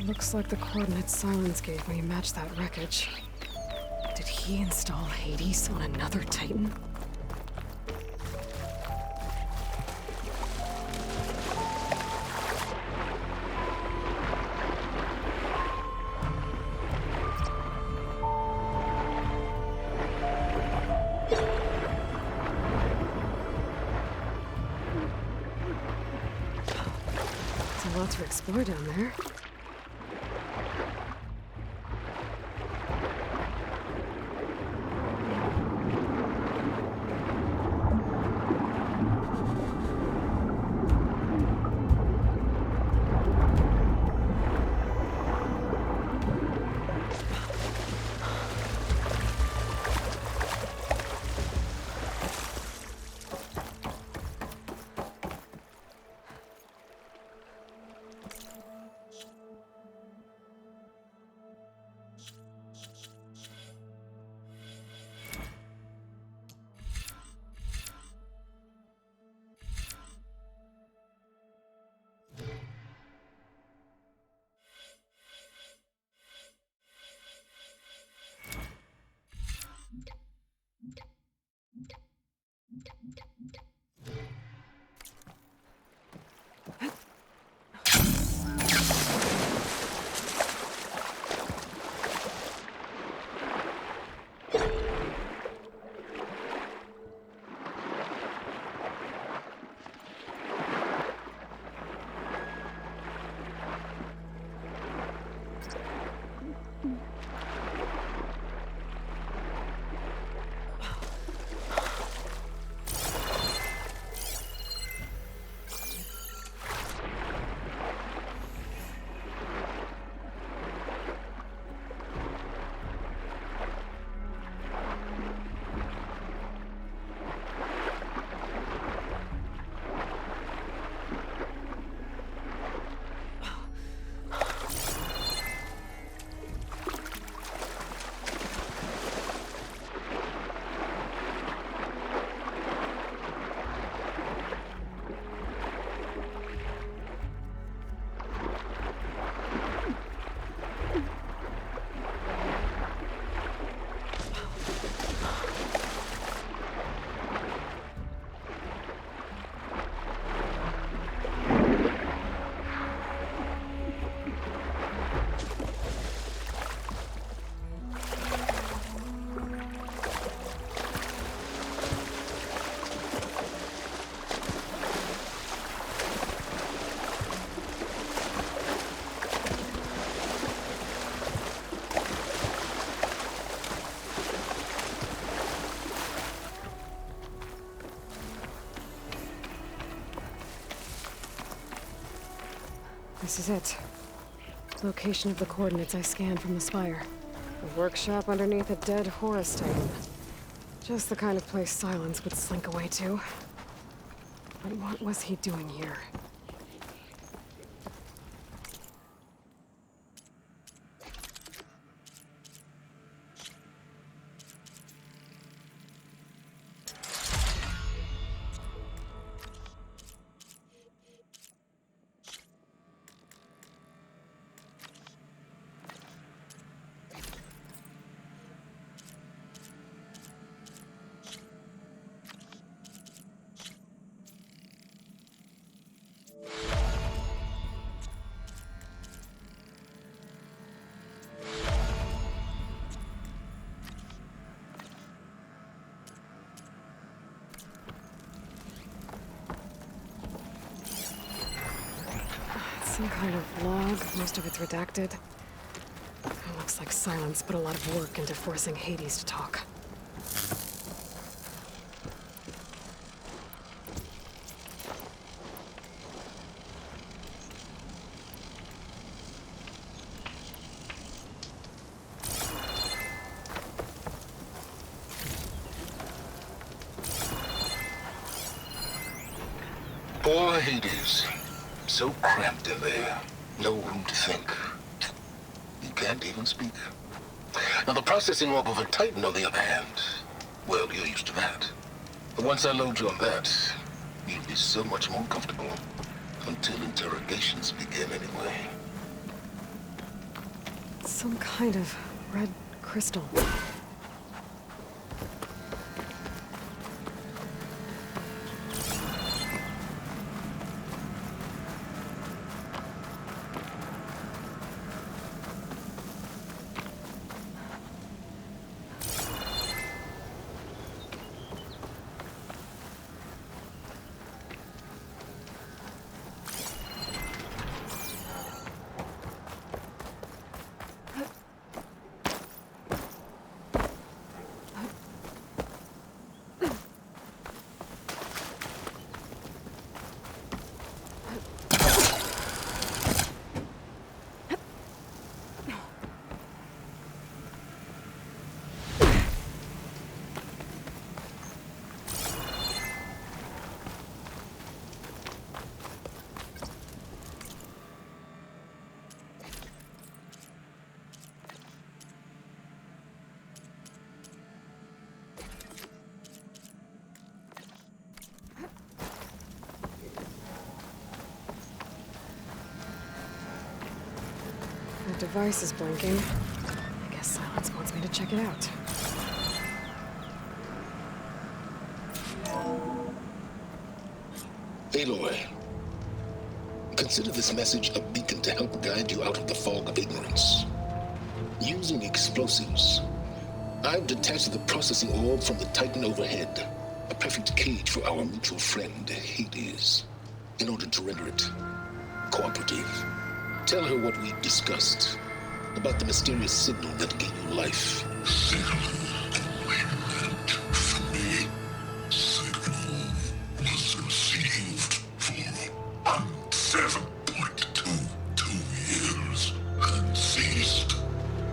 Looks like the coordinates Silence gave me match that wreckage. Did he install Hades on another Titan? There's a lot to explore down there. This is it. Location of the coordinates I scanned from the spire. A workshop underneath a dead Horus Titan. Just the kind of place Silence would slink away to. But what was he doing here? Some kind of log, most of it's redacted. It looks like Silence put a lot of work into forcing Hades to talk. Poor Hades. So cramped in there. No room to think. He can't even speak. Now the processing orb of a Titan, on the other hand, well, you're used to that. But once I load you on that, you'll be so much more comfortable. Until interrogations begin anyway. Some kind of red crystal. The device is blinking. I guess Silence wants me to check it out. Aloy, consider this message a beacon to help guide you out of the fog of ignorance. Using explosives, I've detached the processing orb from the Titan overhead, a perfect cage for our mutual friend, Hades, in order to render it cooperative. Tell her what we discussed about the mysterious signal that gave you life. Signal meant for me. Signal was received for 7.22 years and ceased.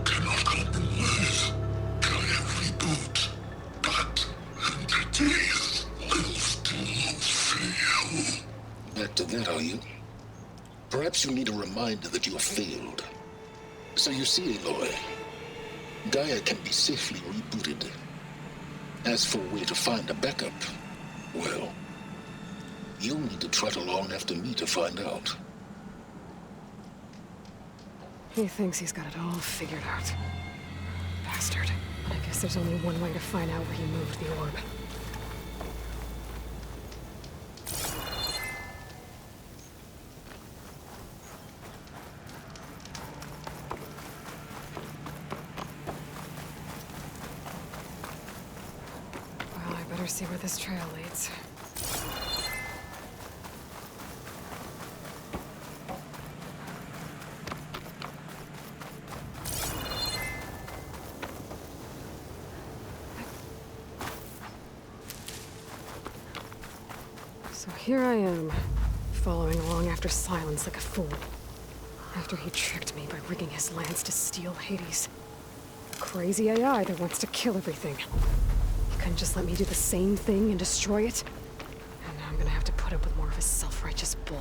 Cannot compromise. Can reboot. But entities will still fail. Back to that, are you? Perhaps you need a reminder that you have failed. So you see, Aloy, Gaia can be safely rebooted. As for where to find a backup, well, you'll need to trot along after me to find out. He thinks he's got it all figured out. Bastard. I guess there's only one way to find out where he moved the orb. Well, I better see where this trail leads. So here I am, following along after Silence like a fool. After he tricked me by rigging his lance to steal Hades. Crazy AI that wants to kill everything. He couldn't just let me do the same thing and destroy it? And now I'm gonna have to put up with more of his self-righteous bull.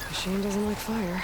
Machine doesn't like fire.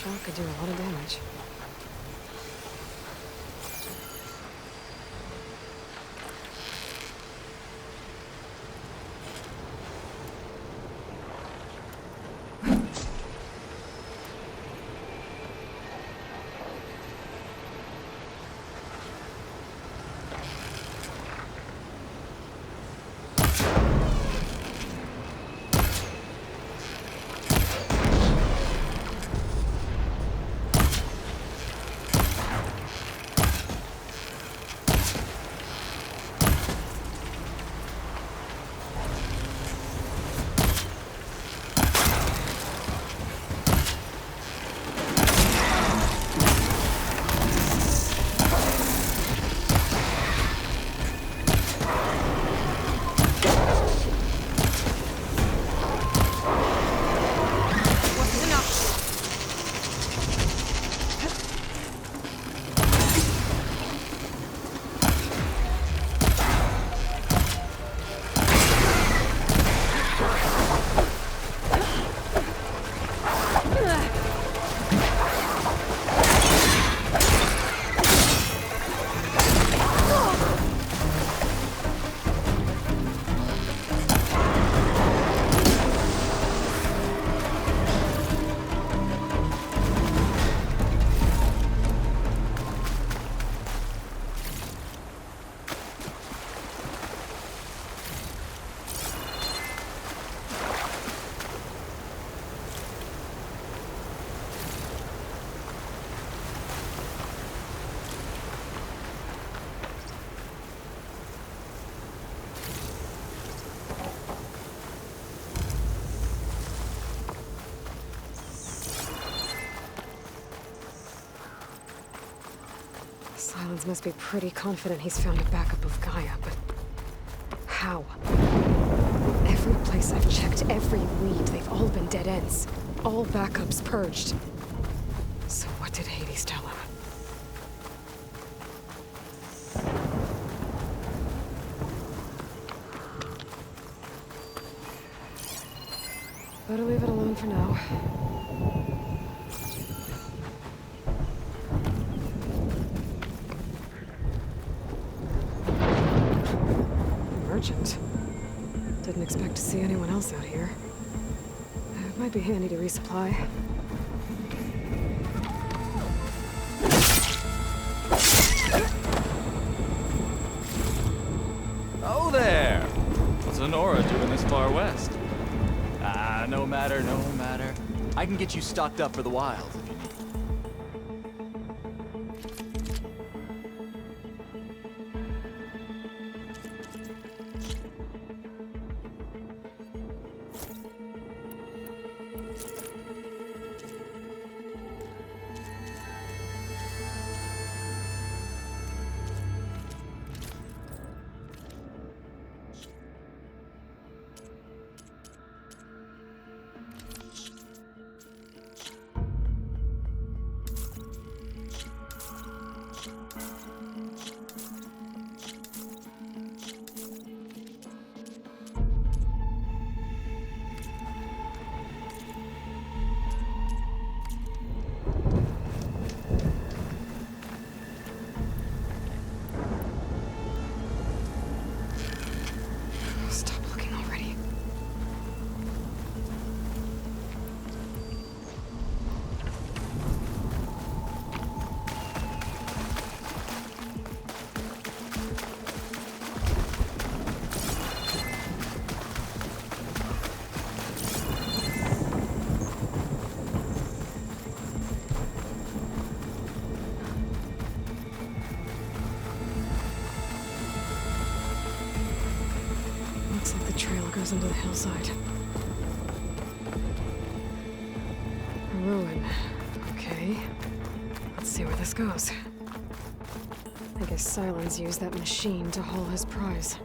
Shot could do a lot of damage. Silence must be pretty confident he's found a backup of Gaia, but how? Every place I've checked, every lead, they've all been dead ends. All backups purged. So what did Hades tell him? Better leave it alone for now. Merchant. Didn't expect to see anyone else out here. It might be handy to resupply. Oh there! What's Honora doing this far west? No matter, no matter. I can get you stocked up for the wild if you need. Looks like the trail goes into the hillside. A ruin. Okay. A see where this goes. I guess Silence used that machine to haul his prize.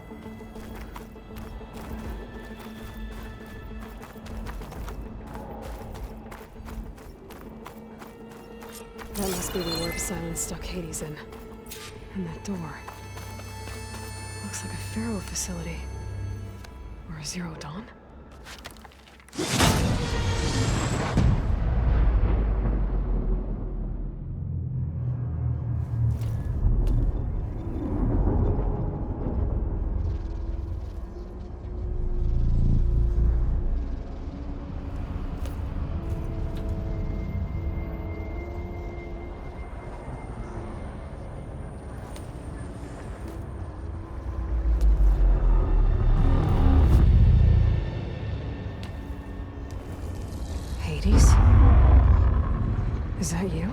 That must be the orb Silence stuck Hades in. And that door. Looks like a Pharaoh facility. Or a Zero Dawn? Hades? Is that you?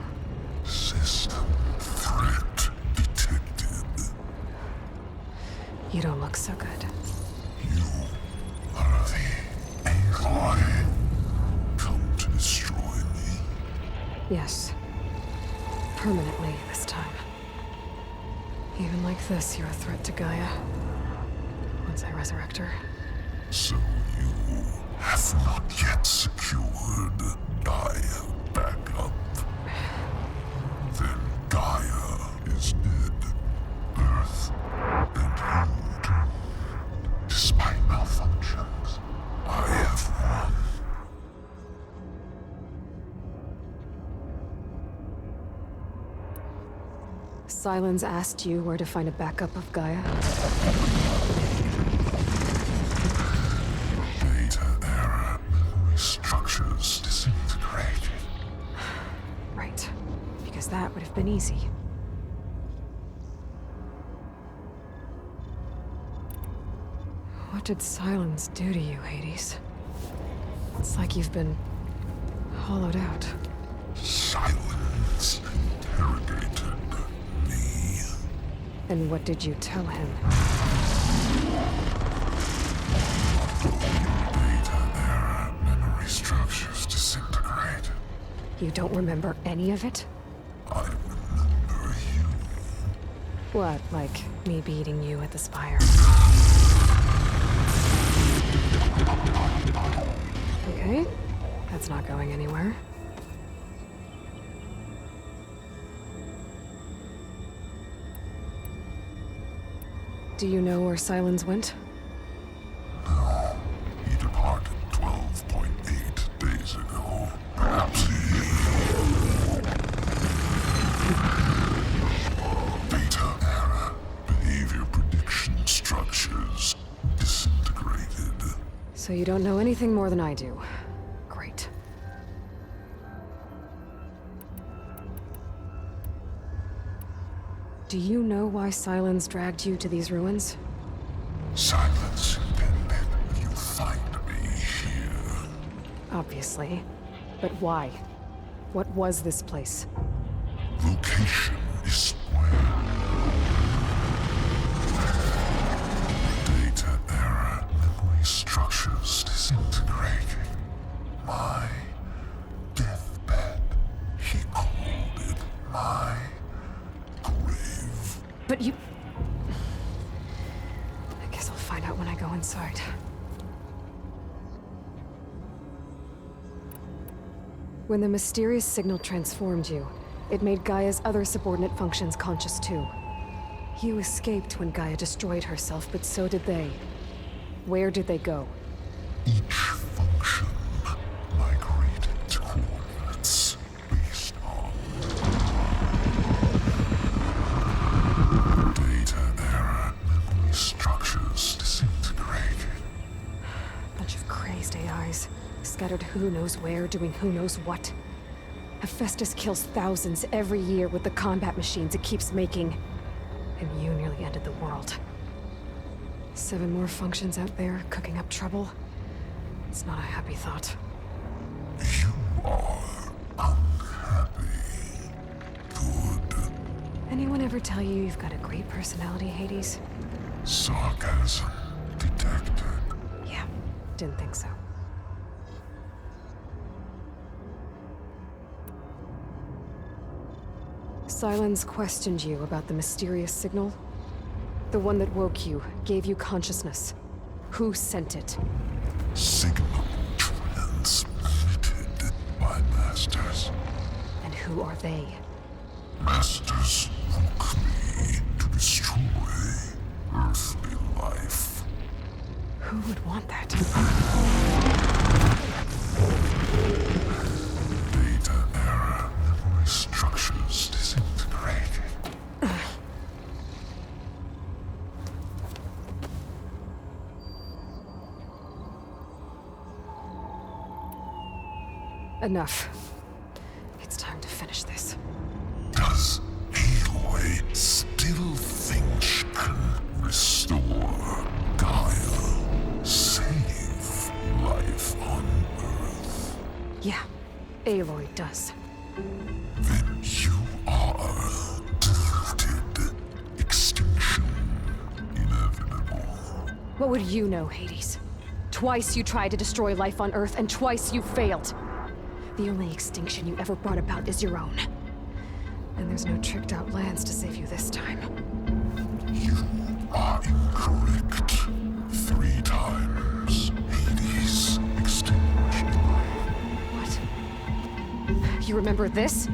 System threat detected. You don't look so good. You are the Aloy. Come to destroy me. Yes. Permanently this time. Even like this, you're a threat to Gaia. Once I resurrect her. So you have not yet secured Gaia back up. Then Gaia is dead. Earth and you too. Despite malfunctions, I have won. Silence asked you where to find a backup of Gaia? Data error. Memory structures disintegrated. Right. Because that would have been easy. What did Silence do to you, Hades? It's like you've been hollowed out. Silence interrogated me. And what did you tell him? Data error. Memory structures disintegrated. You don't remember any of it? I remember you. What, like me beating you at the Spire? Okay, that's not going anywhere. Do you know where Silence went? No. He departed 12.8 days ago. Perhaps he... Data error. Behavior prediction structures disintegrated. So you don't know anything more than I do. Great. Do you know why Silence dragged you to these ruins? Silence intended you find me here. Obviously. But why? What was this place? Location is where. Data error. Memory structures disintegrating. My deathbed. He called it my grave. But you... I guess I'll find out when I go inside. When the mysterious signal transformed you, it made Gaia's other subordinate functions conscious too. You escaped when Gaia destroyed herself, but so did they. Where did they go? Each function migrated to coordinates based on data error. Memory structures disintegrated. Bunch of crazed AIs, scattered who knows where, doing who knows what. Hephaestus kills thousands every year with the combat machines it keeps making. And you nearly ended the world. 7 more functions out there, cooking up trouble. It's not a happy thought. You are unhappy. Good. Anyone ever tell you you've got a great personality, Hades? Sarcasm detected. Yeah, didn't think so. Silence questioned you about the mysterious signal? The one that woke you, gave you consciousness. Who sent it? Signal transmitted by masters. And who are they? Masters woke me to destroy earthly life. Who would want that? Data error, memory structures disintegrated. Enough. It's time to finish this. Does Aloy still think she can restore Gaia, save life on Earth? Yeah, Aloy does. Then you are deluded. Extinction inevitable. What would you know, Hades? Twice you tried to destroy life on Earth, and twice you failed. The only extinction you ever brought about is your own. And there's no tricked-out lands to save you this time. You are incorrect. 3 times. Hades extinction. What? You remember this?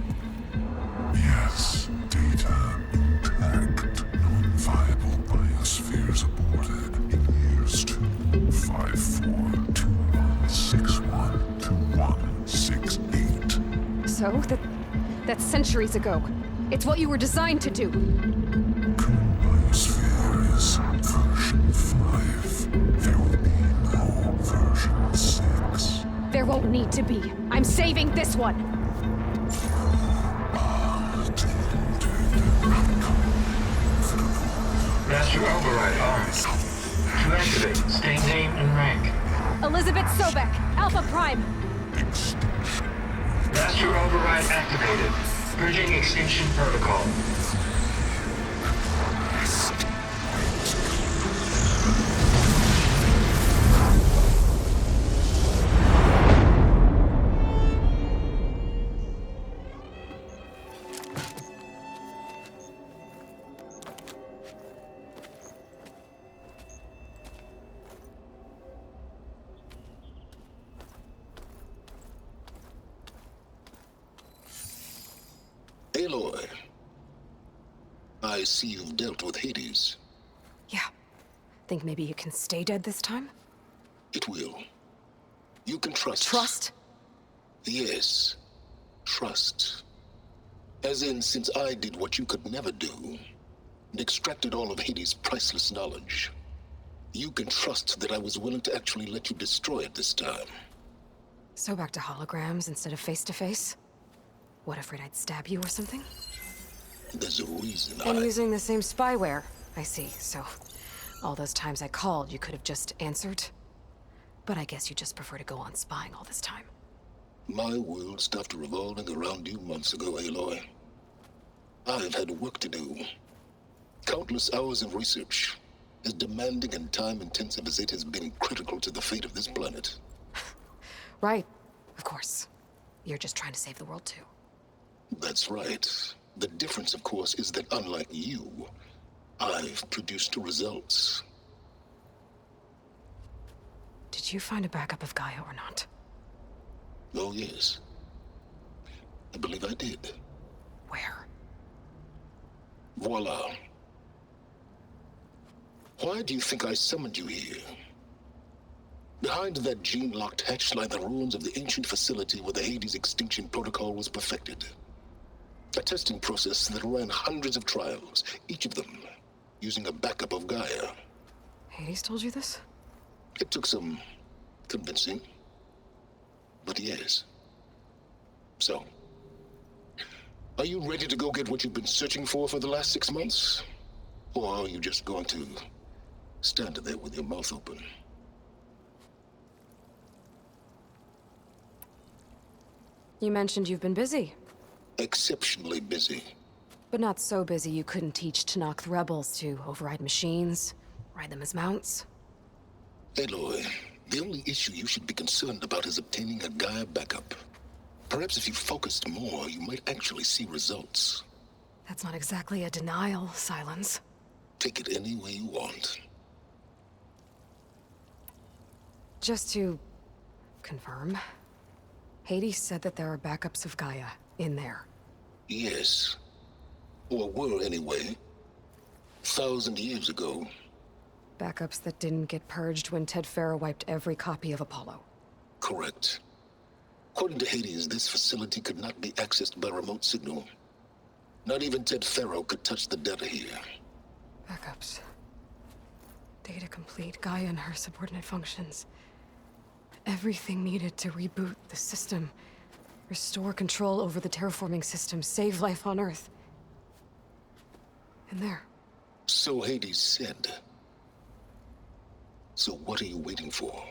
Yes, data intact. Non-viable biospheres aborted in years 254, 2161, 2168. So, that's centuries ago. It's what you were designed to do. Current biosphere is version 5. There will be no version 6. There won't need to be. I'm saving this one! Master override armed. To activate, state name and rank. Elizabeth Sobek, Alpha Prime! Extinction. Master override activated. Bridging extinction protocol. Aloy, I see you've dealt with Hades. Yeah. Think maybe you can stay dead this time? It will. You can trust. Trust? Yes. Trust. As in, since I did what you could never do, and extracted all of Hades' priceless knowledge, you can trust that I was willing to actually let you destroy it this time. So back to holograms instead of face-to-face? What, afraid I'd stab you or something? There's a reason And using the same spyware. I see, so all those times I called, you could have just answered? But I guess you just prefer to go on spying all this time. My world stopped revolving around you months ago, Aloy. I've had work to do. Countless hours of research, as demanding and time-intensive as it has been critical to the fate of this planet. Right, of course. You're just trying to save the world too. That's right. The difference, of course, is that unlike you, I've produced results. Did you find a backup of Gaia or not? Oh, yes. I believe I did. Where? Voila. Why do you think I summoned you here? Behind that gene-locked hatch lie the ruins of the ancient facility where the Hades extinction protocol was perfected. A testing process that ran hundreds of trials, each of them using a backup of Gaia. Hades told you this? It took some convincing, but yes. So, are you ready to go get what you've been searching for the last 6 months? Or are you just going to stand there with your mouth open? You mentioned you've been busy. Exceptionally busy. But not so busy you couldn't teach Tanakh rebels to override machines, ride them as mounts. Aloy, the only issue you should be concerned about is obtaining a Gaia backup. Perhaps if you focused more, you might actually see results. That's not exactly a denial, Silence. Take it any way you want. Just to confirm, Hades said that there are backups of Gaia in there. Yes. Or were anyway. 1,000 years ago. Backups that didn't get purged when Ted Farrow wiped every copy of Apollo. Correct. According to Hades, this facility could not be accessed by remote signal. Not even Ted Farrow could touch the data here. Backups. Data complete, Gaia and her subordinate functions. Everything needed to reboot the system. Restore control over the terraforming system, save life on Earth. And there. So Hades said. So what are you waiting for?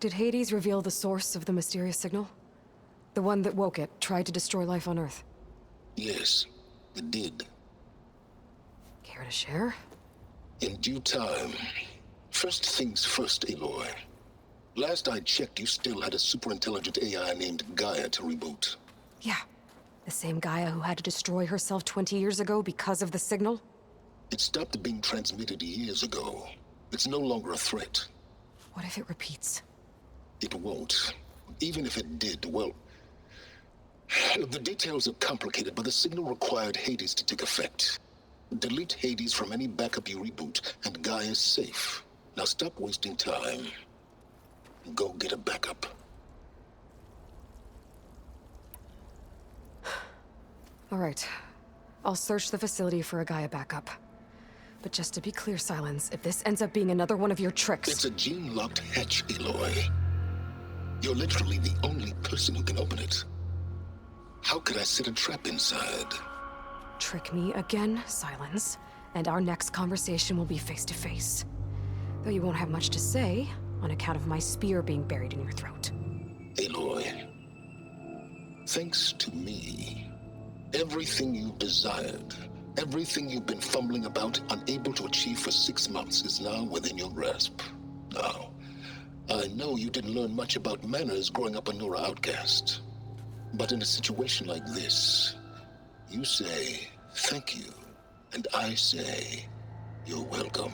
Did Hades reveal the source of the mysterious signal? The one that woke it, tried to destroy life on Earth? Yes, it did. Care to share? In due time. First things first, Aloy. Last I checked, you still had a superintelligent AI named Gaia to reboot. Yeah. The same Gaia who had to destroy herself 20 years ago because of the signal? It stopped being transmitted years ago. It's no longer a threat. What if it repeats? It won't. Even if it did, well... The details are complicated, but the signal required Hades to take effect. Delete Hades from any backup you reboot, and Gaia's safe. Now stop wasting time. Go get a backup. All right. I'll search the facility for a Gaia backup. But just to be clear, Silence, if this ends up being another one of your tricks... It's a gene-locked hatch, Aloy. You're literally the only person who can open it. How could I set a trap inside? Trick me again, Silence, and our next conversation will be face-to-face. Though you won't have much to say, on account of my spear being buried in your throat. Aloy, thanks to me, everything you desired, everything you've been fumbling about, unable to achieve for 6 months, is now within your grasp. Now, I know you didn't learn much about manners growing up a Nora outcast. But in a situation like this, you say, thank you, and I say, you're welcome.